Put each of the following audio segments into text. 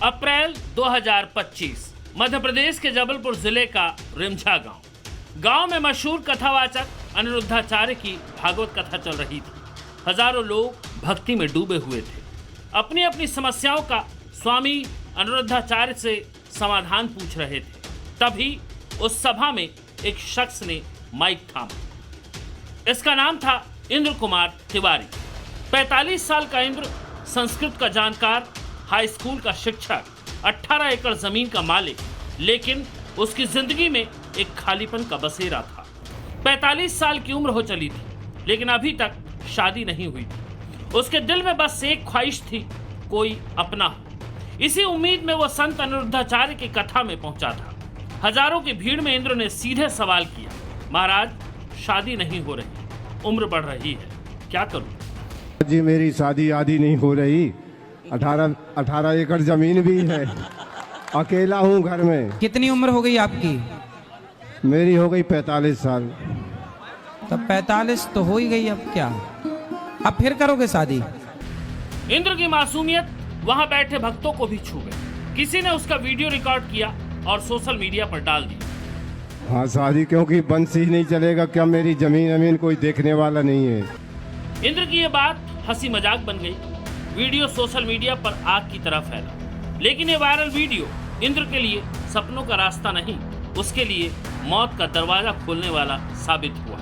अप्रैल 2025 मध्य प्रदेश के जबलपुर जिले का रिमझा गांव में मशहूर कथावाचक अनिरुद्धाचार्य की भागवत कथा चल रही थी। हजारों लोग भक्ति में डूबे हुए थे। अपनी अपनी समस्याओं का स्वामी अनिरुद्धाचार्य से समाधान पूछ रहे थे। तभी उस सभा में एक शख्स ने माइक थामा। इसका नाम था इंद्र कुमार तिवारी। 45 साल का इंद्र संस्कृत का जानकार, हाई स्कूल का शिक्षक, 18 एकड़ जमीन का मालिक, लेकिन उसकी जिंदगी में एक खालीपन का बसेरा था। 45 साल की उम्र हो चली थी, लेकिन अभी तक शादी नहीं हुई थी। उसके दिल में बस एक ख्वाहिश थी, कोई अपना हो। इसी उम्मीद में वो संत अनिरुद्धाचार्य की कथा में पहुंचा था। हजारों की भीड़ में इंद्र ने सीधे सवाल किया, महाराज शादी नहीं हो रही, उम्र बढ़ रही है, क्या करूं? जी मेरी शादी आदि नहीं हो रही। 18 एकड़ जमीन भी है, अकेला हूँ घर में। कितनी उम्र हो गई आपकी? मेरी हो गई 45 साल। तब 45 तो हो ही गई, अब क्या, अब फिर करोगे शादी? इंद्र की मासूमियत वहां बैठे भक्तों को भी छू गई। किसी ने उसका वीडियो रिकॉर्ड किया और सोशल मीडिया पर डाल दिया। हाँ शादी क्योंकि बंस ही नहीं चलेगा, क्या मेरी जमीन कोई देखने वाला नहीं है। इंद्र की ये बात हंसी मजाक बन गई। वीडियो सोशल मीडिया पर आग की तरह फैला। लेकिन ये वायरल वीडियो इंद्र के लिए सपनों का रास्ता नहीं, उसके लिए मौत का दरवाजा खोलने वाला साबित हुआ।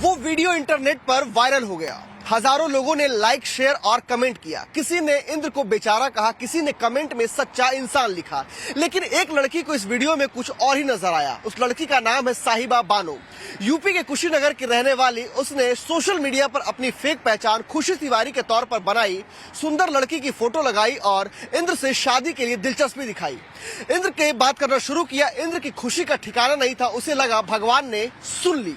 वो वीडियो इंटरनेट पर वायरल हो गया। हजारों लोगों ने लाइक, शेयर और कमेंट किया। किसी ने इंद्र को बेचारा कहा, किसी ने कमेंट में सच्चा इंसान लिखा। लेकिन एक लड़की को इस वीडियो में कुछ और ही नजर आया। उस लड़की का नाम है साहिबा बानो। यूपी के कुशीनगर की रहने वाली उसने सोशल मीडिया पर अपनी फेक पहचान खुशी तिवारी के तौर पर बनाई। सुंदर लड़की की फोटो लगाई और इंद्र से शादी के लिए दिलचस्पी दिखाई। इंद्र के बात करना शुरू किया। इंद्र की खुशी का ठिकाना नहीं था। उसे लगा भगवान ने सुन ली।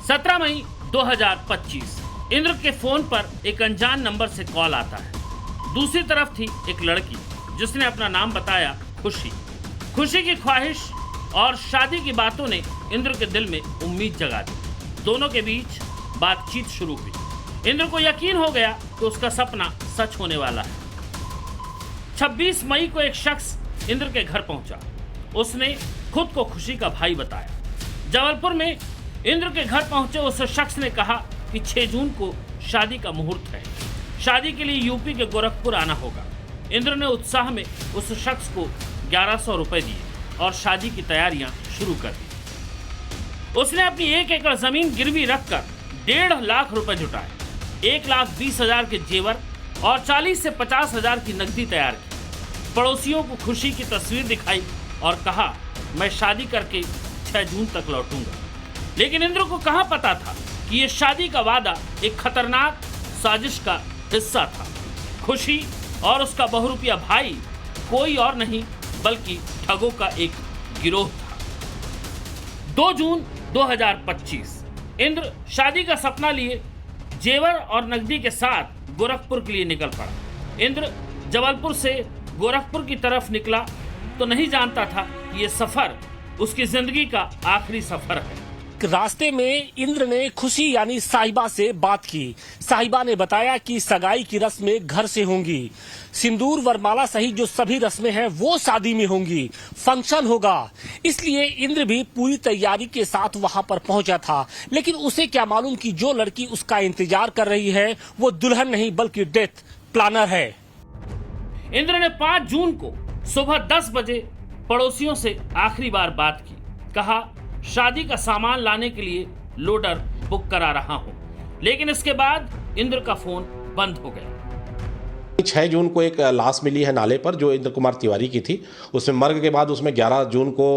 17 मई 2025 इंद्र के फोन पर एक अनजान नंबर से कॉल आता है। दूसरी तरफ थी एक लड़की जिसने अपना नाम बताया खुशी। खुशी की ख्वाहिश और शादी की बातों ने इंद्र के दिल में उम्मीद जगा दी। दोनों के बीच बातचीत शुरू हुई। इंद्र को यकीन हो गया कि उसका सपना सच होने वाला है। 26 मई को एक शख्स इंद्र के घर पहुंचा। उसने खुद को खुशी का भाई बताया। जबलपुर में इंद्र के घर पहुंचे उस शख्स ने कहा कि 6 जून को शादी का मुहूर्त है। शादी के लिए यूपी के गोरखपुर आना होगा। इंद्र ने उत्साह में उस शख्स को 1100 रुपए दिए और शादी की तैयारियां शुरू कर दी। उसने अपनी 1 एकड़ जमीन गिरवी रखकर 1.5 लाख रुपए जुटाए। 1,20,000 के जेवर और 40 से 50,000 की नकदी तैयार की। पड़ोसियों को खुशी की तस्वीर दिखाई और कहा, मैं शादी करके 6 जून तक लौटूंगा। लेकिन इंद्र को कहां पता था कि यह शादी का वादा एक खतरनाक साजिश का हिस्सा था। खुशी और उसका बहुरूपिया भाई कोई और नहीं बल्कि ठगों का एक गिरोह था। 2 जून 2025 इंद्र शादी का सपना लिए जेवर और नकदी के साथ गोरखपुर के लिए निकल पड़ा। इंद्र जबलपुर से गोरखपुर की तरफ निकला तो नहीं जानता था कि यह सफर उसकी जिंदगी का आखिरी सफर है। रास्ते में इंद्र ने खुशी यानी साहिबा से बात की। साहिबा ने बताया कि सगाई की रस्में घर से होंगी। सिंदूर वरमाला सहित जो सभी रस्में हैं वो शादी में होंगी। फंक्शन होगा, इसलिए इंद्र भी पूरी तैयारी के साथ वहां पर पहुंचा था। लेकिन उसे क्या मालूम कि जो लड़की उसका इंतजार कर रही है वो दुल्हन नहीं बल्कि डेथ प्लानर है। इंद्र ने 5 जून को सुबह 10 बजे पड़ोसियों से आखिरी बार बात की। कहा, शादी का सामान लाने के लिए लोडर बुक करा रहा हूं। लेकिन इसके बाद इंद्र का फोन बंद हो गया। 6 जून को एक लाश मिली है नाले पर जो इंद्र कुमार तिवारी की थी। उसमें मर्ग के बाद उसमें 11 जून को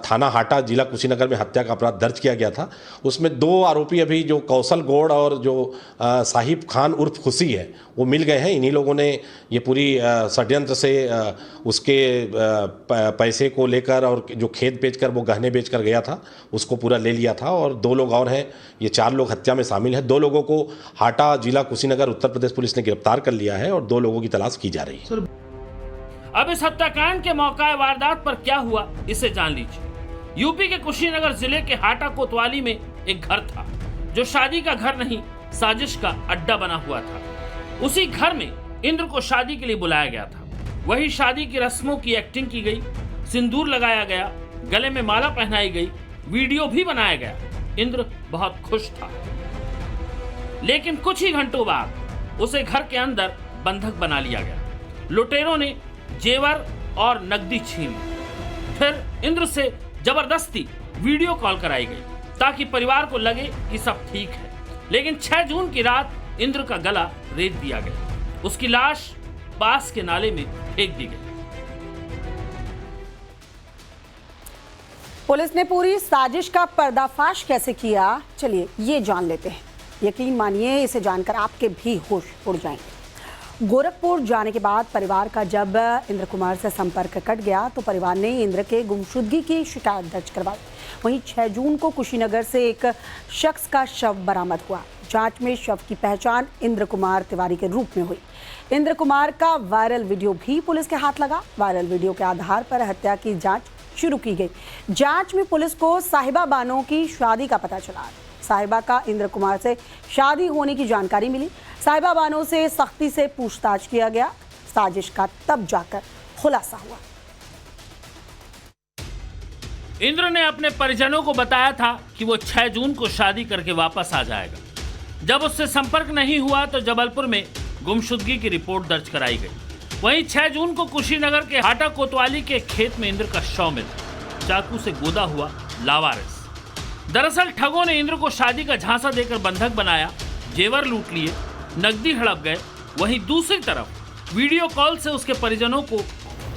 थाना हाटा जिला कुशीनगर में हत्या का अपराध दर्ज किया गया था। उसमें 2 आरोपी अभी जो कौशल गौड़ और जो साहिब खान उर्फ खुशी है वो मिल गए हैं। इन्हीं लोगों ने ये पूरी षड्यंत्र से उसके पैसे को लेकर और जो खेत बेचकर वो गहने बेचकर गया था उसको पूरा ले लिया था। और 2 लोग और हैं, ये 4 लोग हत्या में शामिल हैं। 2 लोगों को हाटा जिला कुशीनगर उत्तर प्रदेश पुलिस ने गिरफ्तार कर लिया है और 2 लोगों की तलाश की जा रही है। अब इस हत्याकांड के मौका वारदात पर क्या हुआ इसे जान लीजिए। यूपी के कुशीनगर जिले के हाटा कोतवाली में एक घर था जो शादी का घर नहीं साजिश का अड्डा बना हुआ था। उसी घर में इंद्र को शादी के लिए बुलाया गया था। वही शादी की रस्मों की एक्टिंग की गई, सिंदूर लगाया गया, गले में माला पहनाई गई, वीडियो भी बनाया गया। इंद्र बहुत खुश था। लेकिन कुछ ही घंटों बाद उसे घर के अंदर बंधक बना लिया गया। लुटेरों ने जेवर और नकदी छीन ली। फिर इंद्र से जबरदस्ती वीडियो कॉल कराई गई ताकि परिवार को लगे कि सब ठीक है। लेकिन 6 जून की रात इंद्र का गला रेत दिया गया। उसकी लाश पास के नाले में फेंक दी गई। पुलिस ने पूरी साजिश का पर्दाफाश कैसे किया, चलिए ये जान लेते हैं। यकीन मानिए इसे जानकर आपके भी होश उड़ जाएंगे। गोरखपुर जाने के बाद परिवार का जब इंद्र कुमार से संपर्क कट गया तो परिवार ने इंद्र के गुमशुदगी की शिकायत दर्ज करवाई। वहीं 6 जून को कुशीनगर से एक शख्स का शव बरामद हुआ। जांच में शव की पहचान इंद्र कुमार तिवारी के रूप में हुई। इंद्र कुमार का वायरल वीडियो भी पुलिस के हाथ लगा। वायरल वीडियो के आधार पर हत्या की जांच शुरू की गई। जांच में पुलिस को साहिबा बानो की शादी का पता चला। साहिबा का इंद्र कुमार से शादी होने की जानकारी मिली। साहिबा बानो से सख्ती से पूछताछ किया गया। साजिश का तब जाकर खुलासा हुआ। इंद्र ने अपने परिजनों को बताया था कि वो 6 जून को शादी करके वापस आ जाएगा। जब उससे संपर्क नहीं हुआ तो जबलपुर में गुमशुदगी की रिपोर्ट दर्ज कराई गई। वहीं 6 जून को कुशीनगर के हाटा कोतवाली के खेत में इंद्र का शव मिला, चाकू से गोदा हुआ लावारिस। दरअसल ठगों ने इंद्र को शादी का झांसा देकर बंधक बनाया, जेवर लूट लिए, नकदी हड़प गए। वहीं दूसरी तरफ वीडियो कॉल से उसके परिजनों को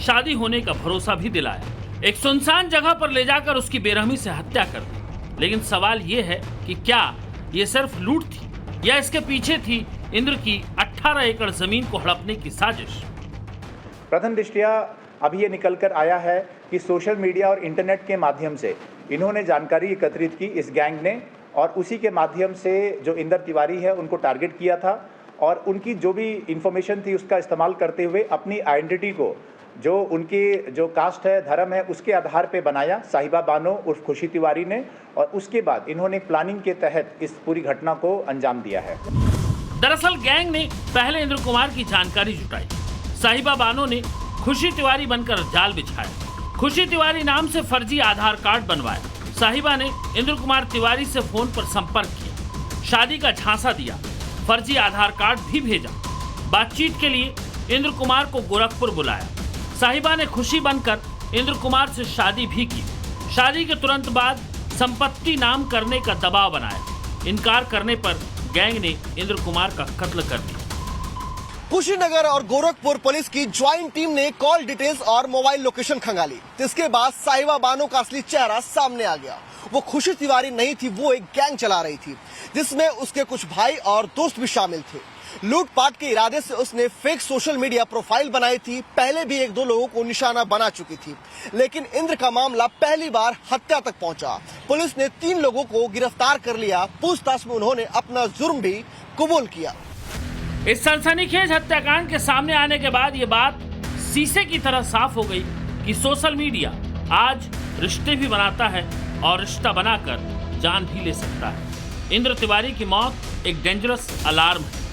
शादी होने का भरोसा भी दिलाया। एक सुनसान जगह पर ले जाकर उसकी बेरहमी से हत्या कर दी। लेकिन सवाल ये है कि क्या ये सिर्फ लूट थी या इसके पीछे थी इंद्र की 18 एकड़ जमीन को हड़पने की साजिश। प्रथम दृष्टया अभी ये निकल कर आया है कि सोशल मीडिया और इंटरनेट के माध्यम से इन्होंने जानकारी एकत्रित की इस गैंग ने, और उसी के माध्यम से जो इंद्र तिवारी है उनको टारगेट किया था और उनकी जो भी इंफॉर्मेशन थी उसका इस्तेमाल करते हुए अपनी आइडेंटिटी को जो उनकी जो कास्ट है, धर्म है, उसके आधार पे बनाया साहिबा बानो उर्फ खुशी तिवारी ने, और उसके बाद इन्होंने प्लानिंग के तहत इस पूरी घटना को अंजाम दिया है। दरअसल गैंग ने पहले इंद्र कुमार की जानकारी जुटाई। साहिबा बानो ने खुशी तिवारी बनकर जाल बिछाया। खुशी तिवारी नाम से फर्जी आधार कार्ड बनवाया। साहिबा ने इंद्र कुमार तिवारी से फोन पर संपर्क किया, शादी का झांसा दिया, फर्जी आधार कार्ड भी भेजा। बातचीत के लिए इंद्र कुमार को गोरखपुर बुलाया। साहिबा ने खुशी बनकर इंद्र कुमार से शादी भी की। शादी के तुरंत बाद संपत्ति नाम करने का दबाव बनाया। इनकार करने पर गैंग ने इंद्र कुमार का कत्ल कर दिया। कुशीनगर और गोरखपुर पुलिस की ज्वाइंट टीम ने कॉल डिटेल्स और मोबाइल लोकेशन खंगाली। इसके बाद साहिबा बानो का असली चेहरा सामने आ गया। वो खुशी तिवारी नहीं थी, वो एक गैंग चला रही थी जिसमें उसके कुछ भाई और दोस्त भी शामिल थे। लूटपाट के इरादे से उसने फेक सोशल मीडिया प्रोफाइल बनाई थी। पहले भी 1-2 लोगों को निशाना बना चुकी थी। लेकिन इंद्र का मामला पहली बार हत्या तक पहुंचा। पुलिस ने 3 लोगों को गिरफ्तार कर लिया। पूछताछ में उन्होंने अपना जुर्म भी कबूल किया। इस सनसनीखेज हत्याकांड के सामने आने के बाद ये बात शीशे की तरह साफ हो गई कि सोशल मीडिया आज रिश्ते भी बनाता है और रिश्ता बनाकर जान भी ले सकता है। इंद्र तिवारी की मौत एक डेंजरस अलार्म है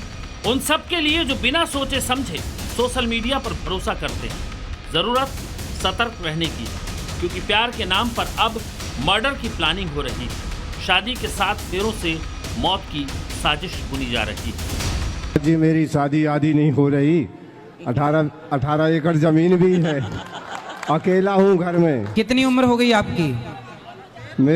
उन सब के लिए जो बिना सोचे समझे सोशल मीडिया पर भरोसा करते हैं। जरूरत सतर्क रहने की, क्योंकि प्यार के नाम पर अब मर्डर की प्लानिंग हो रही है। शादी के 7 फेरों से मौत की साजिश बुनी जा रही है। जी मेरी शादी आदि नहीं हो रही। 18 एकड़ जमीन भी है। अकेला हूँ घर में। कितनी उम्र हो गई आपकी?